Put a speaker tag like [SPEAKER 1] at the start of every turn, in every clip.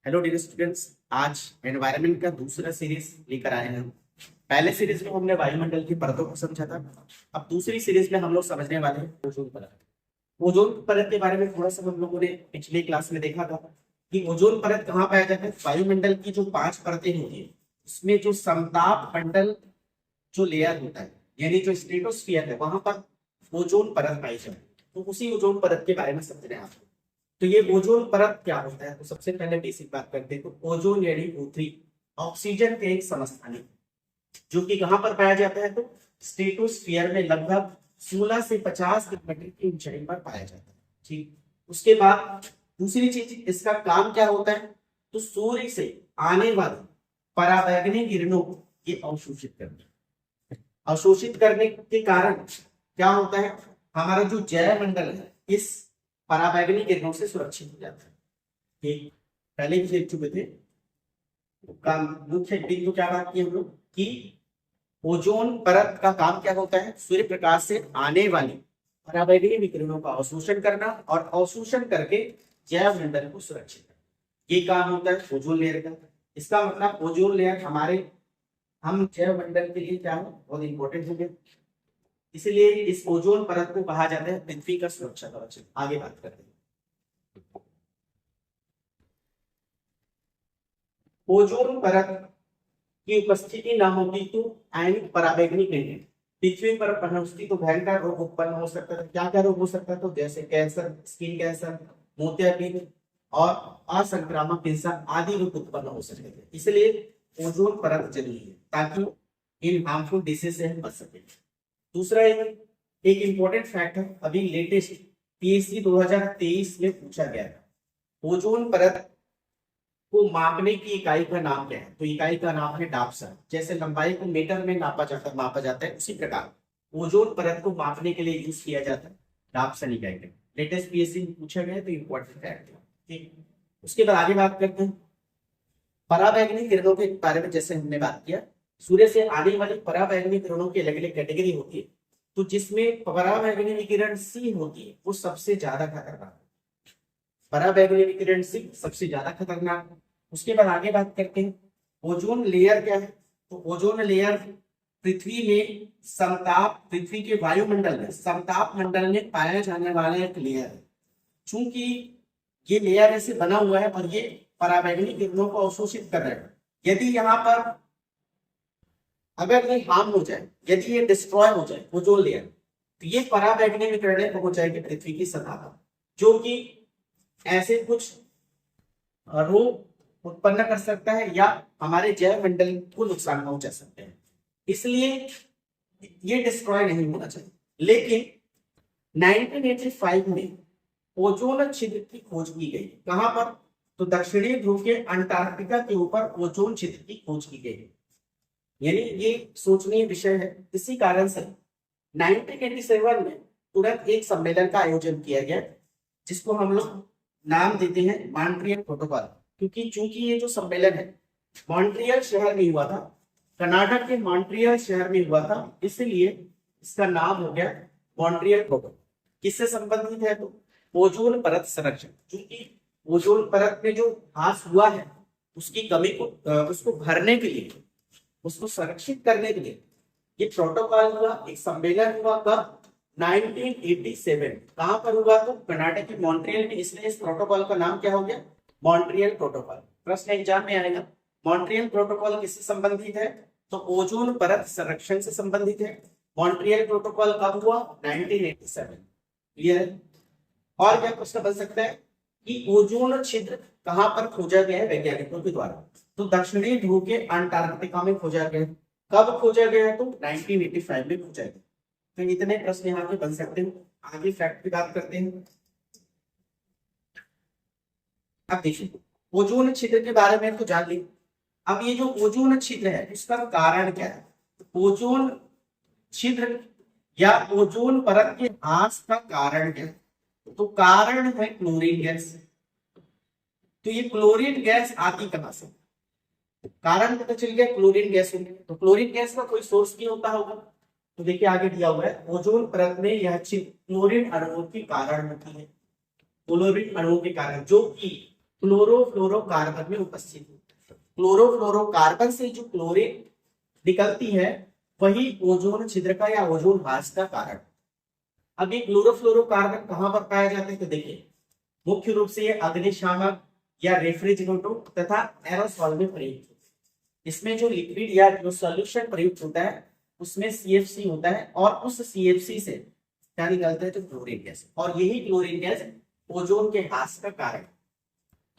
[SPEAKER 1] Hello dear students, आज environment का दूसरा सीरीज लेकर आए हैं। पहले सीरीज में हमने वायुमंडल की परतों को समझा था। अब दूसरी सीरीज में हम लोग समझने वाले हैं ओजोन परत। ओजोन परत के बारे में थोड़ा सा हम लोगों ने पिछले क्लास में देखा था कि ओजोन परत कहाँ पाया जाता है। वायुमंडल की जो 5 परतें होती है उसमें जो समताप मंडल जो लेयर होता है यानी जो स्ट्रेटोस्फीयर है वहां पर ओजोन परत पाई जाती है। तो उसी ओजोन परत के बारे में समझने आप। तो ये ओजोन परत क्या होता है, तो सबसे पहले बेसिक बात करते हैं। तो ओजोन यानी O3 ऑक्सीजन के एक समस्थानिक जो कि कहां पर पाया जाता है, तो स्ट्रेटोस्फीयर में लगभग 16 से 50 किलोमीटर की ऊंचाई पर पाया जाता है। ठीक, उसके बाद दूसरी चीज इसका काम क्या होता है, तो सूर्य से आने वाली पराबैंगनी किरणों को ये अवशोषित करता है। अवशोषित करने के कारण क्या होता है, हमारा जो जैव मंडल है इस पराबैंगनी किरणों से सुरक्षित हो जाता है। ठीक, पहले भी देख चुके थे। का मुख्य बिंदु क्या बात की हम लोग कि ओजोन परत का काम क्या होता है, सूर्य प्रकाश से आने वाली पराबैंगनी विकिरणों का अवशोषण करना और अवशोषण करके जैव मंडल को सुरक्षित करना। ये काम होता है ओजोन लेयर का। इसका मतलब ओजोन लेयर हमारे हम जैव मंडल के लिए क्या है, बहुत इंपॉर्टेंट हो गया। इसलिए इस ओजोन परत को कहा जाता है पृथ्वी का सुरक्षा कवच। आगे बात करते हैं। ओजोन परत की उपस्थिति ना होती तो आयनिक पराबैंगनी किरणें पृथ्वी पर पहुंचती तो भयंकर रोग उत्पन्न हो सकता था। क्या क्या रोग हो सकता था, तो जैसे कैंसर, स्किन कैंसर, मोतियाबिंद और असंक्रामक कैंसर आदि रोग उत्पन्न हो सकते थे। इसलिए ओजोन परत जरूरी है ताकि इन हार्मफुल डिसीज से हम बच सके। दूसरा एक इंपॉर्टेंट फैक्ट है, अभी लेटेस्ट पीएससी 2023 में पूछा गया था, ओजोन परत को मापने की इकाई का नाम क्या है, तो इकाई का नाम है डाप्सन। जैसे लंबाई को मीटर में मापा जाता है उसी प्रकार ओजोन परत को मापने के लिए यूज किया जाता है डाप्सन इकाई का। लेटेस्ट पीएससी में पूछा गया तो इंपॉर्टेंट फैक्ट है। ठीक, उसके बाद आगे बात करते हैं पराबैंगनी किरणों के बारे में। जैसे हमने बात किया, सूर्य से आने वाली पराबैंगनी किरणों की अलग अलग कैटेगरी होती है। तो जिसमें पराबैंगनी विकिरण सी होती है वो सबसे ज्यादा खतरनाक, पराबैंगनी विकिरण सी सबसे ज्यादा खतरनाक है। उसके बाद आगे बात करते हैं ओजोन लेयर क्या है। तो ओजोन लेयर पृथ्वी में समताप, पृथ्वी के वायुमंडल में समताप मंडल में पाया जाने वाला एक लेयर है। चूंकि ये लेयर ऐसे बना हुआ है और ये पराबैंगनी किरणों को अवशोषित कर रहा है। यदि यहाँ पर अगर ये हार्म हो जाए, यदि ये डिस्ट्रॉय हो जाए ओजोन लेयर, तो ये पराबैंगनी विकिरणें पहुंच जाएगी पृथ्वी की सतह पर, जो कि ऐसे कुछ रोग उत्पन्न कर सकता है या हमारे जैव मंडल को नुकसान पहुंचा सकते हैं। इसलिए ये डिस्ट्रॉय नहीं होना चाहिए। लेकिन 1985 में ओजोन छिद्र की खोज की गई। कहां पर, तो दक्षिणी ध्रुव के अंटार्कटिका के ऊपर ओजोन छिद्र की खोज की गई। यानी ये सोचनीय विषय है। इसी कारण से 1987 में तुरंत एक सम्मेलन का आयोजन किया गया जिसको हम लोग नाम देते हैं मॉन्ट्रियल प्रोटोकॉल। क्योंकि चूंकि ये जो सम्मेलन है मॉन्ट्रियल शहर में हुआ था, कनाडा के मॉन्ट्रियल शहर में हुआ था, इसलिए इसका नाम हो गया मॉन्ट्रियल प्रोटोकॉल। किससे संबंधित है, तो ओजोन परत संरक्षण। क्योंकि ओजोन परत में जो ह्रास हुआ है उसकी कमी को उसको भरने के लिए, उसको संरक्षित करने के लिए ये प्रोटोकॉल हुआ। एक सम्मेलन हुआ कब, 1987। कहां पर हुआ, तो कनाडा के मॉन्ट्रियल में। इसलिए इस प्रोटोकॉल का नाम क्या हो गया, मॉन्ट्रियल प्रोटोकॉल। प्रश्न एग्जाम में आएगा मॉन्ट्रियल प्रोटोकॉल किससे संबंधित है, तो ओजोन परत संरक्षण से संबंधित है। मॉन्ट्रियल प्रोटोकॉल कब हुआ, 1987। क्लियर है। और क्या प्रश्न बन सकता है कि ओजोन छिद्र कहां पर खोजा गया है वैज्ञानिकों के द्वारा, तो दक्षिणी ध्रुव के अंटार्कटिका में खोजा गया। कब खोजा गया है, तो 1985 में खोजा गया। तो इतने प्रश्न यहाँ पे बन सकते हैं। आगे फैक्ट की बात करते हैं। अब देखिए ओजोन छिद्र के बारे में तो जान ली। अब ये जो ओजोन छिद्र है इसका कारण क्या है, ओजोन छिद्र या ओजोन परत के ह्रास का कारण क्या है, तो कारण है क्लोरीन गैस। तो ये क्लोरीन गैस आती कहां से, कारण पता चल गया क्लोरीन गैस होगी। तो क्लोरीन गैस का कोई सोर्स भी होता होगा। तो देखिए आगे दिया हुआ है ओजोन परत में यह छिद्र क्लोरीन अणुओं के कारण होती है। क्लोरीन अणुओं के कारण, जो कि क्लोरोफ्लोरोकार्बन में उपस्थित होता है। क्लोरोफ्लोरोकार्बन से जो क्लोरीन निकलती है वही ओजोन छिद्र का या ओजोन ह्रास का कारण। अब ये क्लोरोफ्लोरोकार्बन कहां पर पाए जाते हैं तो देखिए मुख्य रूप से ये अग्निशामक या रेफ्रिजरेटर तथा एरोसॉल में प्रयुक्त होते हैं। इसमें जो लिक्विड या जो सॉल्यूशन प्रयुक्त होता है उसमें CFC होता है और उस CFC से क्या निकलता है तो क्लोरीन गैस, और यही क्लोरीन गैस ओजोन के ह्रास का कारण।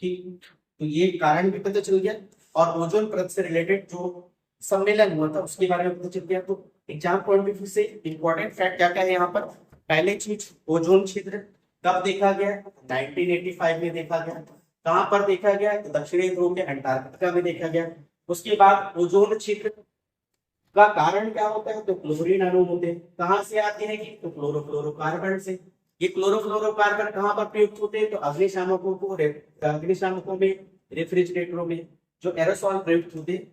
[SPEAKER 1] ठीक, तो ये कारण भी पता चल गया और ओजोन परत से रिलेटेड जो सम्मेलन हुआ था उसके बारे में पता चल गया। तो एग्जाम पॉइंट ऑफ व्यू से इंपॉर्टेंट फैक्ट क्या क्या है यहाँ पर। पहले चीज ओजोन छिद्र कब देखा गया, 1985 में देखा गया। कहां पर देखा गया, तो दक्षिणी ध्रुव के अंटार्कटिका में देखा गया। उसके बाद ओजोन छिद्र का कारण क्या होता है तो क्लोरीन अणु होते हैं। कहां से आते हैं कि तो क्लोरोफ्लोरोकार्बन से। ये क्लोरोफ्लोरोकार्बन कहां पर प्रयुक्त होते हैं तो अग्निशामकों में, रेफ्रिजरेटरों में जो एरोसॉल प्रयुक्त होते हैं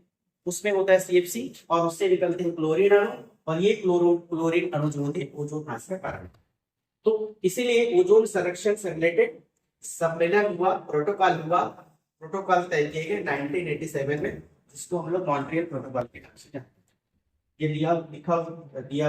[SPEAKER 1] उसमें होता है CFC और उससे निकलते हैं क्लोरीन अणु, और ये क्लोरीन अणु जो होते हैं ओजोन ह्रास का कारण। तो इसीलिए ओजोन संरक्षण से रिलेटेड सम्मेलन हुआ, प्रोटोकॉल तय किए गए 1987 में, जिसको हम लोग मॉन्ट्रियल प्रोटोकॉल के नाम से जानते हैं। ये दिया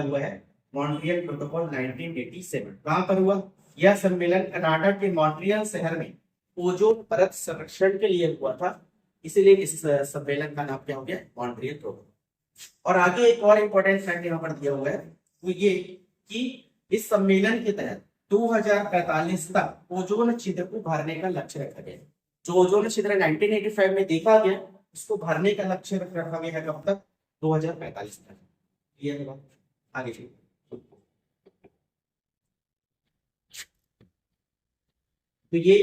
[SPEAKER 1] हुआ है मॉन्ट्रियल प्रोटोकॉल 1987। कहां पर हुआ यह सम्मेलन? कनाडा के मॉन्ट्रियल शहर में ओजोन परत संरक्षण के लिए हुआ था, इसीलिए इस सम्मेलन का नाम क्या हो गया, मॉन्ट्रियल प्रोटोकॉल। और आगे एक और इंपॉर्टेंट फैक्ट यहाँ पर दिया हुआ है वो ये कि इस सम्मेलन के तहत 2045 तक ओजोन छिद्र को भरने का लक्ष्य रखा गया। जो ओजोन छिद्र 1985 में देखा गया उसको भरने का लक्ष्य रखा गया है कब तक, 2045 तक। क्लियर है बात? आगे चलिए। तो ये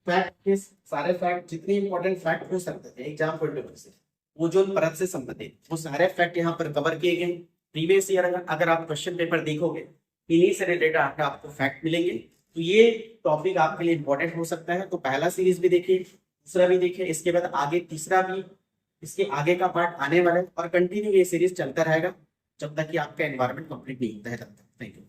[SPEAKER 1] फैक्ट के सारे फैक्ट, जितने इंपॉर्टेंट फैक्ट हो सकते थे एग्जाम पॉइंट ऑफ व्यू से ओजोन परत से संबंधित, वो सारे फैक्ट यहाँ पर कवर किए गए। प्रीवियस ईयर अगर आप क्वेश्चन पेपर देखोगे इन्हीं से रिलेटेड आपको फैक्ट मिलेंगे। तो ये टॉपिक आपके लिए इंपॉर्टेंट हो सकता है। तो पहला सीरीज भी देखिए, दूसरा भी देखिए, इसके बाद आगे तीसरा भी, इसके आगे का पार्ट आने वाला है और कंटिन्यू ये सीरीज चलता रहेगा जब तक कि आपका एनवायरनमेंट कंप्लीट नहीं होता है तब तक। Thank you.